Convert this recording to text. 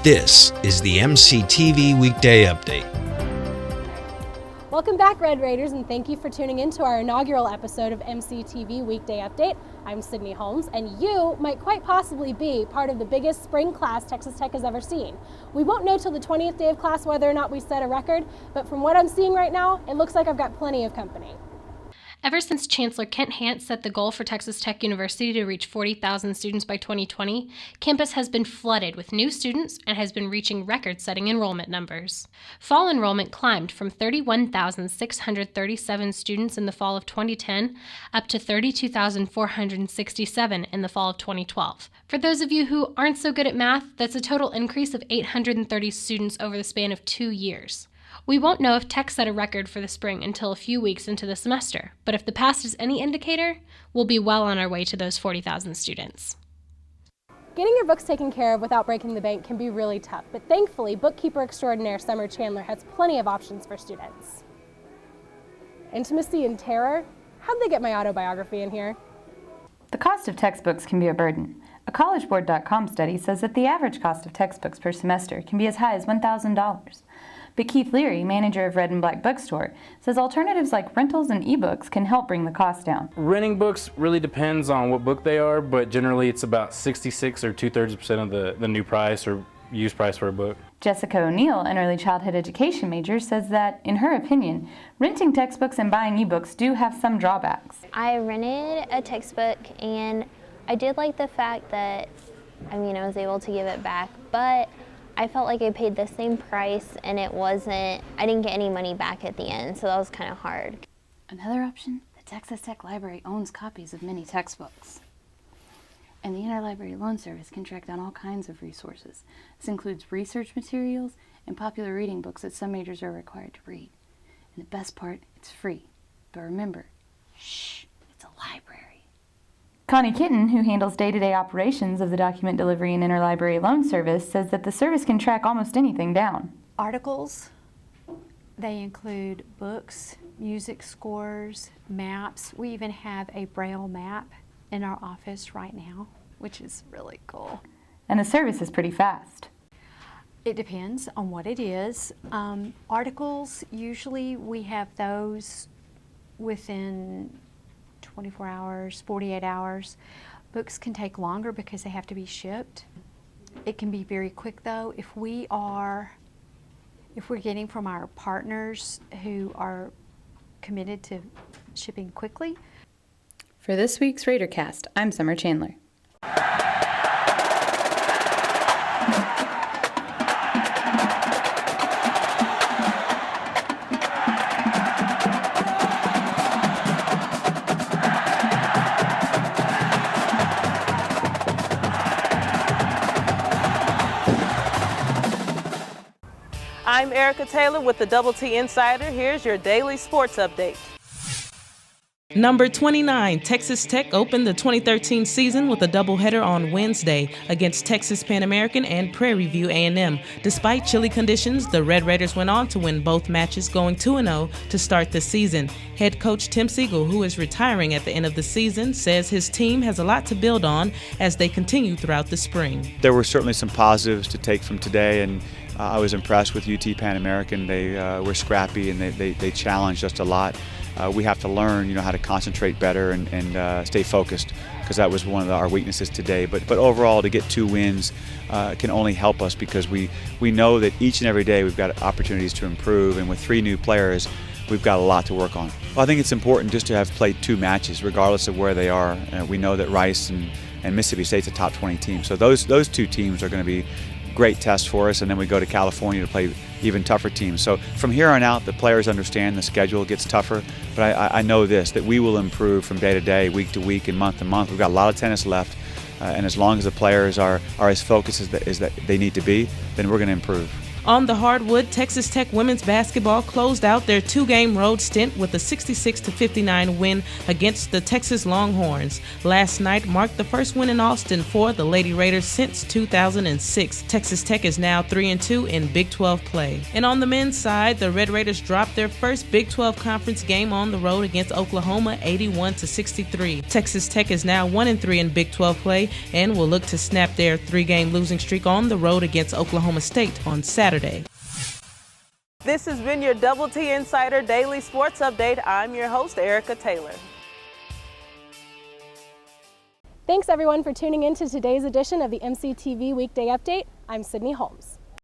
This is the MCTV Weekday Update. Welcome back, Red Raiders, and thank you for tuning in to our inaugural episode of MCTV Weekday Update. I'm Sydney Holmes, and you might quite possibly be part of the biggest spring class Texas Tech has ever seen. We won't know till the 20th day of class whether or not we set a record, but from what I'm seeing right now, it looks like I've got plenty of company. Ever since Chancellor Kent Hance set the goal for Texas Tech University to reach 40,000 students by 2020, campus has been flooded with new students and has been reaching record-setting enrollment numbers. Fall enrollment climbed from 31,637 students in the fall of 2010 up to 32,467 in the fall of 2012. For those of you who aren't so good at math, that's a total increase of 830 students over the span of 2 years. We won't know if Tech set a record for the spring until a few weeks into the semester, but if the past is any indicator, we'll be well on our way to those 40,000 students. Getting your books taken care of without breaking the bank can be really tough, but thankfully, bookkeeper extraordinaire Summer Chandler has plenty of options for students. Intimacy and terror? How'd they get my autobiography in here? The cost of textbooks can be a burden. A collegeboard.com study says that the average cost of textbooks per semester can be as high as $1,000. But Keith Leary, manager of Red and Black Bookstore, says alternatives like rentals and ebooks can help bring the cost down. Renting books really depends on what book they are, but generally it's about 66 or 2/3% of the new price or used price for a book. Jessica O'Neill, an early childhood education major, says that, in her opinion, renting textbooks and buying ebooks do have some drawbacks. I rented a textbook and I did like the fact that, I was able to give it back, but I felt like I paid the same price and I didn't get any money back at the end, so that was kind of hard. Another option, the Texas Tech Library owns copies of many textbooks. And the Interlibrary Loan Service can track down all kinds of resources. This includes research materials and popular reading books that some majors are required to read. And the best part, it's free. But remember, shh, it's a library. Connie Kitten, who handles day-to-day operations of the Document Delivery and Interlibrary Loan Service, says that the service can track almost anything down. Articles, they include books, music scores, maps. We even have a Braille map in our office right now, which is really cool. And the service is pretty fast. It depends on what it is. Articles, usually we have those within 24 hours, 48 hours. Books can take longer because they have to be shipped. It can be very quick though. If we're getting from our partners who are committed to shipping quickly. For this week's RaiderCast, I'm Summer Chandler. I'm Erica Taylor with the Double T Insider. Here's your daily sports update. Number 29, Texas Tech opened the 2013 season with a doubleheader on Wednesday against Texas Pan American and Prairie View A&M. Despite chilly conditions, the Red Raiders went on to win both matches, going 2-0 to start the season. Head coach Tim Siegel, who is retiring at the end of the season, says his team has a lot to build on as they continue throughout the spring. There were certainly some positives to take from today, and I was impressed with UT Pan American. They were scrappy and they challenged us a lot. We have to learn, how to concentrate better and stay focused, because that was one of our weaknesses today. But overall, to get 2 wins can only help us, because we know that each and every day we've got opportunities to improve, and with 3 new players, we've got a lot to work on. Well, I think it's important just to have played 2 matches, regardless of where they are. We know that Rice and Mississippi State's a top 20 team, so those 2 teams are going to be great test for us, and then we go to California to play even tougher teams. So from here on out, the players understand the schedule gets tougher, but I know this, that we will improve from day to day, week to week, and month to month. We've got a lot of tennis left, and as long as the players are as focused as that they need to be, then we're going to improve. On the hardwood, Texas Tech women's basketball closed out their two-game road stint with a 66-59 win against the Texas Longhorns. Last night marked the first win in Austin for the Lady Raiders since 2006. Texas Tech is now 3-2 in Big 12 play. And on the men's side, the Red Raiders dropped their first Big 12 conference game on the road against Oklahoma 81-63. Texas Tech is now 1-3 in Big 12 play and will look to snap their three-game losing streak on the road against Oklahoma State on Saturday. This has been your Double T Insider Daily Sports Update. I'm your host, Erica Taylor. Thanks everyone for tuning in to today's edition of the MCTV Weekday Update. I'm Sydney Holmes.